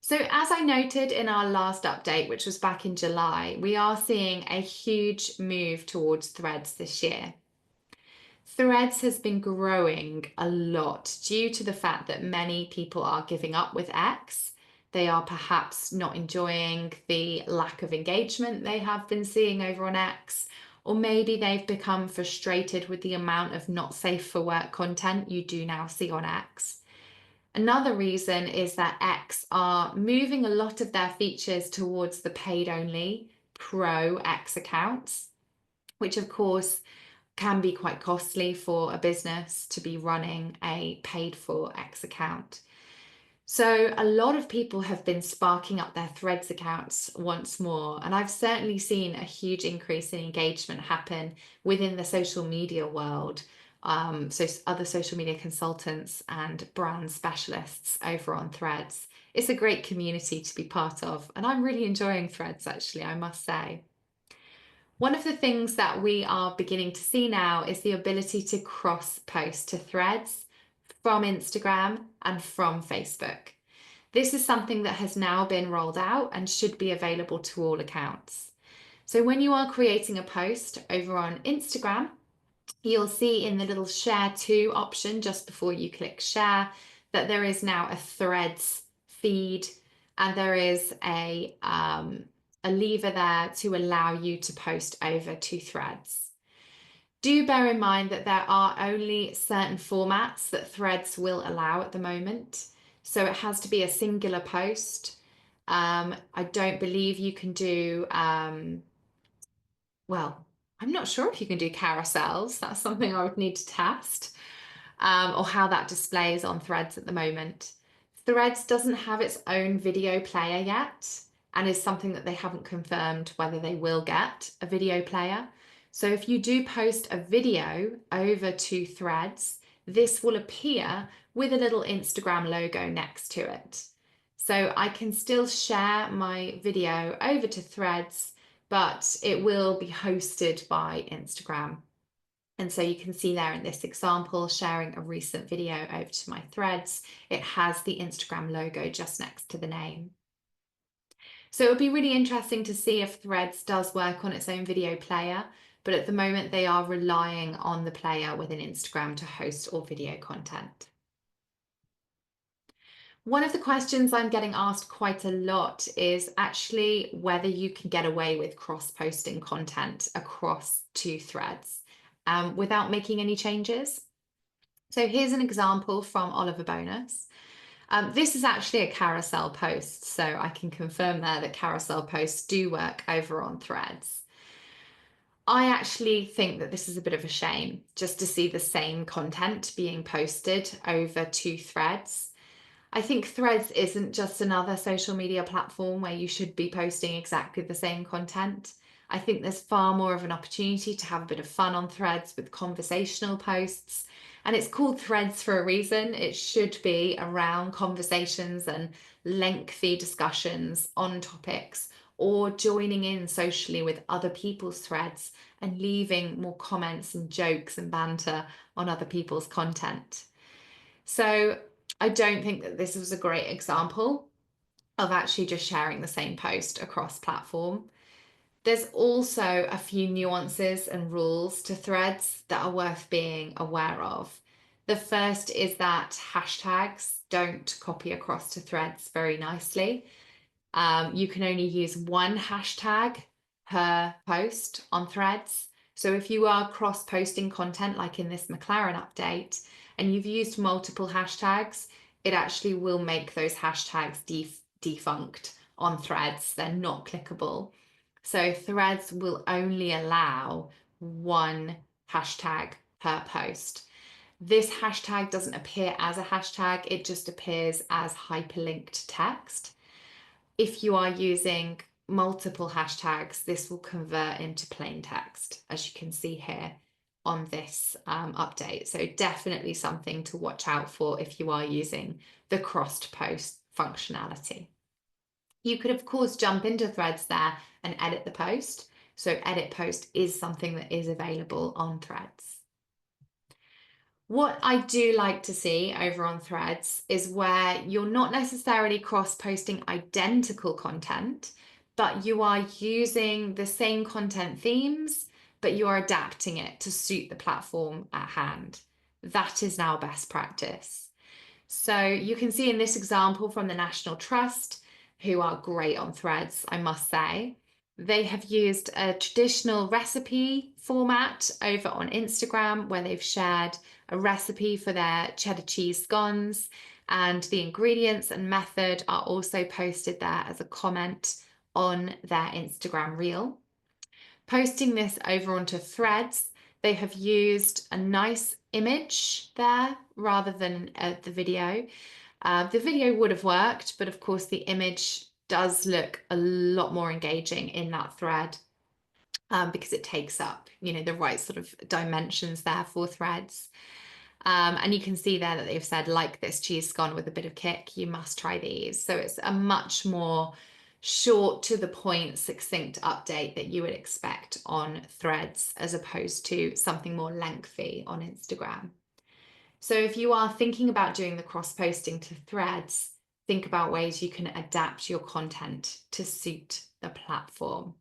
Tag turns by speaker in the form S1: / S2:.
S1: So, as I noted in our last update, which was back in July, we are seeing a huge move towards Threads this year. Threads has been growing a lot due to the fact that many people are giving up with X. They are perhaps not enjoying the lack of engagement they have been seeing over on X, or maybe they've become frustrated with the amount of not safe for work content you do now see on X. Another reason is that X are moving a lot of their features towards the paid only pro X accounts, which of course can be quite costly for a business to be running a paid for X account. So a lot of people have been sparking up their Threads accounts once more, and I've certainly seen a huge increase in engagement happen within the social media world. So other social media consultants and brand specialists over on Threads. It's a great community to be part of, and I'm really enjoying Threads actually, I must say. One of the things that we are beginning to see now is the ability to cross post to Threads from Instagram and from Facebook. This is something that has now been rolled out and should be available to all accounts. So when you are creating a post over on Instagram, you'll see in the little share to option just before you click share that there is now a Threads feed, and there is a lever there to allow you to post over to Threads. Do bear in mind that there are only certain formats that Threads will allow at the moment. So it has to be a singular post. I don't believe you can do, well, I'm not sure if you can do carousels. That's something I would need to test, or how that displays on Threads at the moment. Threads doesn't have its own video player yet, and is something that they haven't confirmed whether they will get a video player. So if you do post a video over to Threads, this will appear with a little Instagram logo next to it. So I can still share my video over to Threads, but it will be hosted by Instagram. And so you can see there in this example, sharing a recent video over to my Threads, it has the Instagram logo just next to the name. So it would be really interesting to see if Threads does work on its own video player, but at the moment they are relying on the player within Instagram to host all video content. One of the questions I'm getting asked quite a lot is actually whether you can get away with cross-posting content across two threads without making any changes. So here's an example from Oliver Bonus. This is actually a carousel post, so I can confirm there that carousel posts do work over on Threads. I actually think that this is a bit of a shame just to see the same content being posted over two threads. I think Threads isn't just another social media platform where you should be posting exactly the same content. I think there's far more of an opportunity to have a bit of fun on Threads with conversational posts. And it's called Threads for a reason. It should be around conversations and lengthy discussions on topics, or joining in socially with other people's threads and leaving more comments and jokes and banter on other people's content. So I don't think that this was a great example of actually just sharing the same post across platform. There's also a few nuances and rules to Threads that are worth being aware of. The first is that hashtags don't copy across to Threads very nicely. You can only use one hashtag per post on Threads. So if you are cross-posting content like in this McLaren update and you've used multiple hashtags, it actually will make those hashtags defunct on Threads. They're not clickable. So Threads will only allow one hashtag per post. This hashtag doesn't appear as a hashtag, it just appears as hyperlinked text. If you are using multiple hashtags, this will convert into plain text, as you can see here on this update. So definitely something to watch out for if you are using the crossed post functionality. You could, of course, jump into Threads there and edit the post. So edit post is something that is available on Threads. What I do like to see over on Threads is where you're not necessarily cross-posting identical content, but you are using the same content themes, but you are adapting it to suit the platform at hand. That is now best practice. So you can see in this example from the National Trust, who are great on Threads, I must say, they have used a traditional recipe format over on Instagram where they've shared a recipe for their cheddar cheese scones, and the ingredients and method are also posted there as a comment on their Instagram reel. Posting this over onto Threads, they have used a nice image there rather than the video. The video would have worked, but of course the image does look a lot more engaging in that thread, because it takes up, the right sort of dimensions there for Threads. And you can see there that they've said, like this cheese scone with a bit of kick, you must try these. So it's a much more short to the point, succinct update that you would expect on Threads as opposed to something more lengthy on Instagram. So if you are thinking about doing the cross-posting to Threads, think about ways you can adapt your content to suit the platform.